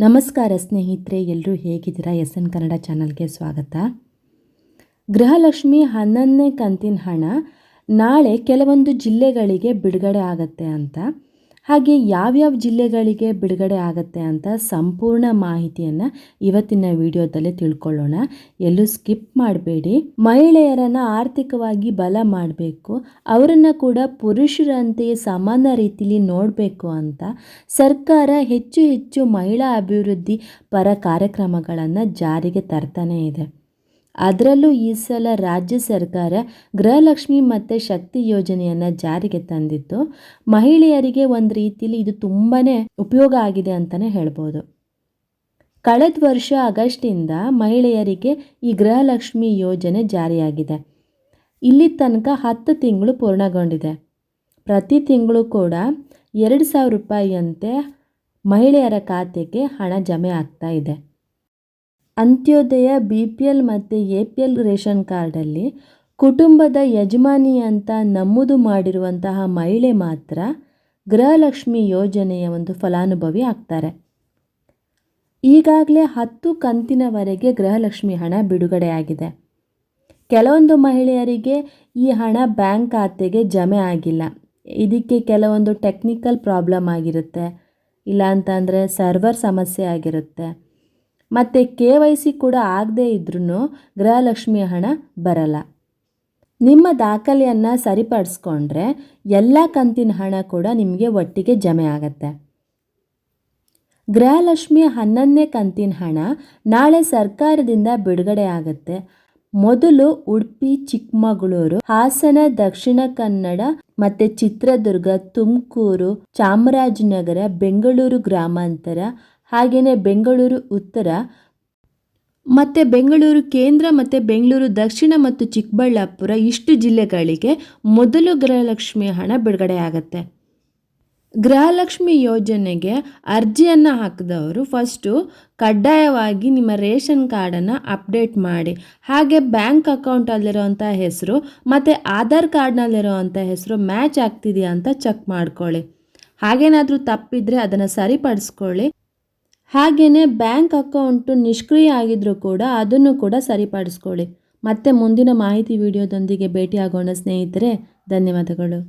ನಮಸ್ಕಾರ ಸ್ನೇಹಿತರೆ, ಎಲ್ಲರೂ ಹೇಗಿದ್ದೀರಾ? ಎಸ್.ಎನ್ ಕನ್ನಡ ಚಾನಲ್ಗೆ ಸ್ವಾಗತ. ಗೃಹಲಕ್ಷ್ಮಿ 11ನೇ ಕಂತಿನ ಹಣ ನಾಳೆ ಕೆಲವೊಂದು ಜಿಲ್ಲೆಗಳಿಗೆ ಬಿಡುಗಡೆ ಆಗುತ್ತೆ ಅಂತ, ಹಾಗೆ ಯಾವ್ಯಾವ ಜಿಲ್ಲೆಗಳಿಗೆ ಬಿಡುಗಡೆ ಆಗುತ್ತೆ ಅಂತ ಸಂಪೂರ್ಣ ಮಾಹಿತಿಯನ್ನು ಇವತ್ತಿನ ವಿಡಿಯೋದಲ್ಲಿ ತಿಳ್ಕೊಳ್ಳೋಣ. ಎಲ್ಲೂ ಸ್ಕಿಪ್ ಮಾಡಬೇಡಿ. ಮಹಿಳೆಯರನ್ನು ಆರ್ಥಿಕವಾಗಿ ಬಲ ಮಾಡಬೇಕು, ಅವರನ್ನು ಕೂಡ ಪುರುಷರಂತೆಯೇ ಸಮಾನ ರೀತಿಯಲ್ಲಿ ನೋಡಬೇಕು ಅಂತ ಸರ್ಕಾರ ಹೆಚ್ಚು ಮಹಿಳಾ ಅಭಿವೃದ್ಧಿ ಪರ ಕಾರ್ಯಕ್ರಮಗಳನ್ನು ಜಾರಿಗೆ ತರ್ತಾನೆ ಇದೆ. ಅದರಲ್ಲೂ ಈ ಸಲ ರಾಜ್ಯ ಸರ್ಕಾರ ಗೃಹಲಕ್ಷ್ಮಿ ಮತ್ತು ಶಕ್ತಿ ಯೋಜನೆಯನ್ನು ಜಾರಿಗೆ ತಂದಿದ್ದು ಮಹಿಳೆಯರಿಗೆ ಒಂದು ರೀತಿಯಲ್ಲಿ ಇದು ತುಂಬಾ ಉಪಯೋಗ ಆಗಿದೆ ಅಂತಲೇ ಹೇಳ್ಬೋದು. ಕಳೆದ ವರ್ಷ ಆಗಸ್ಟಿಂದ ಮಹಿಳೆಯರಿಗೆ ಈ ಗೃಹಲಕ್ಷ್ಮಿ ಯೋಜನೆ ಜಾರಿಯಾಗಿದೆ. ಇಲ್ಲಿ ತನಕ 10 ತಿಂಗಳು ಪೂರ್ಣಗೊಂಡಿದೆ. ಪ್ರತಿ ತಿಂಗಳು ಕೂಡ 2,000 ರೂಪಾಯಿಯಂತೆ ಮಹಿಳೆಯರ ಖಾತೆಗೆ ಹಣ ಜಮೆ ಆಗ್ತಾ ಇದೆ. ಅಂತ್ಯೋದಯ, BPL ಮತ್ತು APL ರೇಷನ್ ಕಾರ್ಡಲ್ಲಿ ಕುಟುಂಬದ ಯಜಮಾನಿ ಅಂತ ನಮೂದು ಮಾಡಿರುವಂತಹ ಮಹಿಳೆ ಮಾತ್ರ ಗೃಹಲಕ್ಷ್ಮಿ ಯೋಜನೆಯ ಒಂದು ಫಲಾನುಭವಿ ಆಗ್ತಾರೆ. ಈಗಾಗಲೇ 10 ಕಂತಿನವರೆಗೆ ಗೃಹಲಕ್ಷ್ಮಿ ಹಣ ಬಿಡುಗಡೆಯಾಗಿದೆ. ಕೆಲವೊಂದು ಮಹಿಳೆಯರಿಗೆ ಈ ಹಣ ಬ್ಯಾಂಕ್ ಖಾತೆಗೆ ಜಮೆ ಆಗಿಲ್ಲ. ಇದಕ್ಕೆ ಕೆಲವೊಂದು ಟೆಕ್ನಿಕಲ್ ಪ್ರಾಬ್ಲಮ್ ಆಗಿರುತ್ತೆ, ಇಲ್ಲಾಂತಂದರೆ ಸರ್ವರ್ ಸಮಸ್ಯೆ ಆಗಿರುತ್ತೆ, ಮತ್ತು KYC ಕೂಡ ಆಗದೇ ಇದ್ರೂ ಗೃಹಲಕ್ಷ್ಮಿ ಹಣ ಬರಲ್ಲ. ನಿಮ್ಮ ದಾಖಲೆಯನ್ನು ಸರಿಪಡಿಸ್ಕೊಂಡ್ರೆ ಎಲ್ಲ ಕಂತಿನ ಹಣ ಕೂಡ ನಿಮಗೆ ಒಟ್ಟಿಗೆ ಜಮೆ ಆಗುತ್ತೆ. ಗೃಹಲಕ್ಷ್ಮಿ 11ನೇ ಕಂತಿನ ಹಣ ನಾಳೆ ಸರ್ಕಾರದಿಂದ ಬಿಡುಗಡೆ ಆಗುತ್ತೆ. ಮೊದಲು ಉಡುಪಿ, ಚಿಕ್ಕಮಗಳೂರು, ಹಾಸನ, ದಕ್ಷಿಣ ಕನ್ನಡ ಮತ್ತು ಚಿತ್ರದುರ್ಗ, ತುಮಕೂರು, ಚಾಮರಾಜನಗರ, ಬೆಂಗಳೂರು ಗ್ರಾಮಾಂತರ, ಹಾಗೆಯೇ ಬೆಂಗಳೂರು ಉತ್ತರ ಮತ್ತು ಬೆಂಗಳೂರು ಕೇಂದ್ರ ಮತ್ತು ಬೆಂಗಳೂರು ದಕ್ಷಿಣ ಮತ್ತು ಚಿಕ್ಕಬಳ್ಳಾಪುರ ಇಷ್ಟು ಜಿಲ್ಲೆಗಳಿಗೆ ಮೊದಲು ಗೃಹಲಕ್ಷ್ಮಿ ಹಣ ಬಿಡುಗಡೆ ಆಗುತ್ತೆ. ಗೃಹಲಕ್ಷ್ಮಿ ಯೋಜನೆಗೆ ಅರ್ಜಿಯನ್ನು ಹಾಕಿದವರು ಫಸ್ಟು ಕಡ್ಡಾಯವಾಗಿ ನಿಮ್ಮ ರೇಷನ್ ಕಾರ್ಡನ್ನು ಅಪ್ಡೇಟ್ ಮಾಡಿ, ಹಾಗೆ ಬ್ಯಾಂಕ್ ಅಕೌಂಟಲ್ಲಿರೋವಂಥ ಹೆಸರು ಮತ್ತು ಆಧಾರ್ ಕಾರ್ಡ್ನಲ್ಲಿರೋವಂಥ ಹೆಸರು ಮ್ಯಾಚ್ ಆಗ್ತಿದೆಯಾ ಅಂತ ಚೆಕ್ ಮಾಡ್ಕೊಳ್ಳಿ. ಹಾಗೇನಾದರೂ ತಪ್ಪಿದರೆ ಅದನ್ನು ಸರಿಪಡಿಸ್ಕೊಳ್ಳಿ. ಹಾಗೆಯೇ ಬ್ಯಾಂಕ್ ಅಕೌಂಟು ನಿಷ್ಕ್ರಿಯ ಆಗಿದ್ದರೂ ಕೂಡ ಅದನ್ನು ಕೂಡ ಸರಿಪಡಿಸ್ಕೊಳ್ಳಿ. ಮತ್ತೆ ಮುಂದಿನ ಮಾಹಿತಿ ವಿಡಿಯೋದೊಂದಿಗೆ ಭೇಟಿಯಾಗೋಣ ಸ್ನೇಹಿತರೆ. ಧನ್ಯವಾದಗಳು.